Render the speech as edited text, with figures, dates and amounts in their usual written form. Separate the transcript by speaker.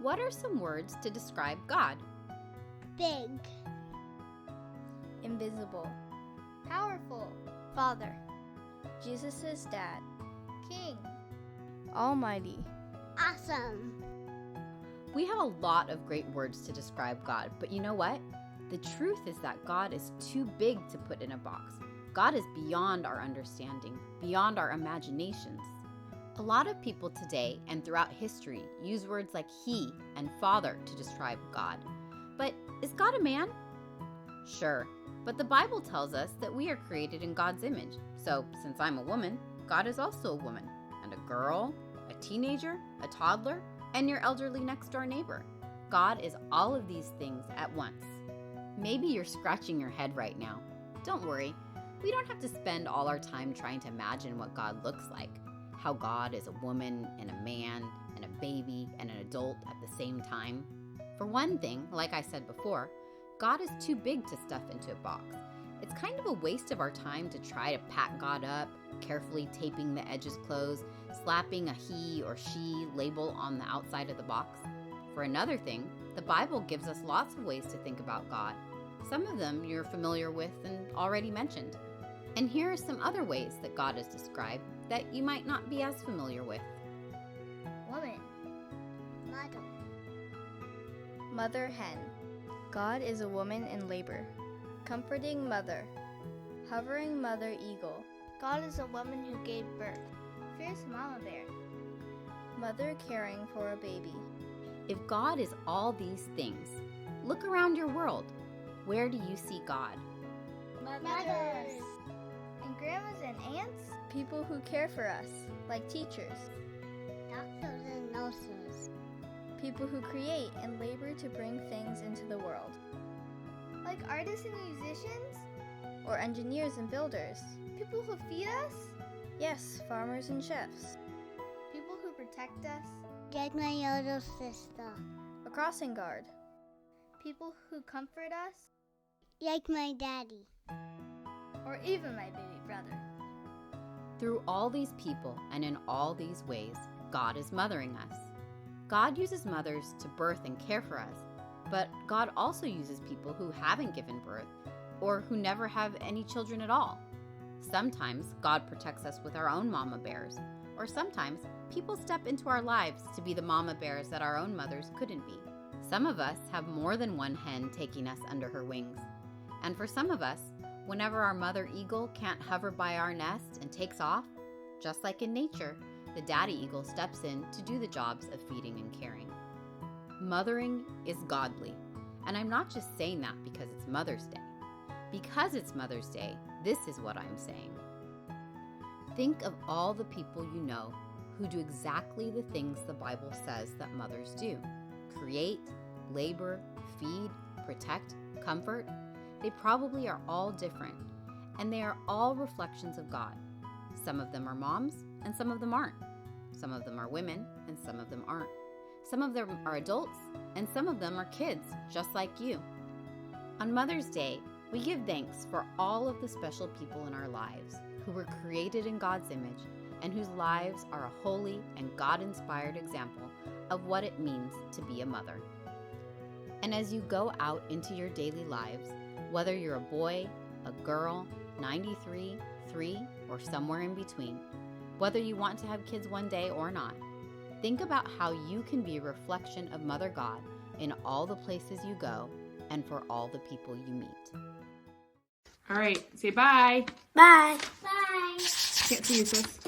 Speaker 1: What are some words to describe God?
Speaker 2: Big,
Speaker 3: invisible,
Speaker 2: powerful,
Speaker 4: Father,
Speaker 3: Jesus' dad,
Speaker 2: King,
Speaker 3: Almighty,
Speaker 2: awesome.
Speaker 1: We have a lot of great words to describe God, but you know what? The truth is that God is too big to put in a box. God is beyond our understanding, beyond our imaginations. A lot of people today and throughout history use words like He and Father to describe God. But is God a man? Sure, but the Bible tells us that we are created in God's image. So since I'm a woman, God is also a woman, and a girl, a teenager, a toddler, and your elderly next door neighbor. God is all of these things at once. Maybe you're scratching your head right now. Don't worry, we don't have to spend all our time trying to imagine what God looks like. How God is a woman and a man and a baby and an adult at the same time. For one thing, like I said before, God is too big to stuff into a box. It's kind of a waste of our time to try to pack God up, carefully taping the edges closed, slapping a he or she label on the outside of the box. For another thing, the Bible gives us lots of ways to think about God. Some of them you're familiar with and already mentioned. And here are some other ways that God is described that you might not be as familiar with.
Speaker 2: Woman, mother,
Speaker 3: mother hen. God is a woman in labor. Comforting mother, hovering mother eagle.
Speaker 4: God is a woman who gave birth.
Speaker 2: fierce mama bear,
Speaker 3: mother caring for a baby.
Speaker 1: If God is all these things, look around your world. Where do you see God?
Speaker 2: mothers,
Speaker 4: And grandmas and aunts?
Speaker 3: People who care for us, like teachers.
Speaker 2: doctors and nurses,
Speaker 3: People who create and labor to bring things into the world.
Speaker 4: Like artists and musicians?
Speaker 3: Or engineers and builders.
Speaker 4: People who feed us?
Speaker 3: Yes, farmers and chefs.
Speaker 4: People who protect us?
Speaker 2: like my older sister,
Speaker 3: A crossing guard.
Speaker 4: People who comfort us?
Speaker 2: like my daddy.
Speaker 4: Or even my baby brother?
Speaker 1: Through all these people and in all these ways, God is mothering us. God uses mothers to birth and care for us, but God also uses people who haven't given birth or who never have any children at all. Sometimes God protects us with our own mama bears, or sometimes people step into our lives to be the mama bears that our own mothers couldn't be. Some of us have more than one hen taking us under her wings. And for some of us, whenever our mother eagle can't hover by our nest and takes off, just like in nature, the daddy eagle steps in to do the jobs of feeding and caring. Mothering is godly, and I'm not just saying that because it's Mother's Day. Because it's Mother's Day, this is what I'm saying. Think of all the people you know who do exactly the things the Bible says that mothers do. Create, labor, feed, protect, comfort. They probably are all different, and they are all reflections of God. Some of them are moms, and some of them aren't. Some of them are women, and some of them aren't. Some of them are adults, and some of them are kids, just like you. On Mother's Day, we give thanks for all of the special people in our lives who were created in God's image and whose lives are a holy and God-inspired example of what it means to be a mother. And as you go out into your daily lives, whether you're a boy, a girl, 93, 3, or somewhere in between, whether you want to have kids one day or not, think about how you can be a reflection of Mother God in all the places you go and for all the people you meet.
Speaker 5: All right, say bye.
Speaker 4: Bye.
Speaker 2: Bye.
Speaker 5: Can't see you, sis.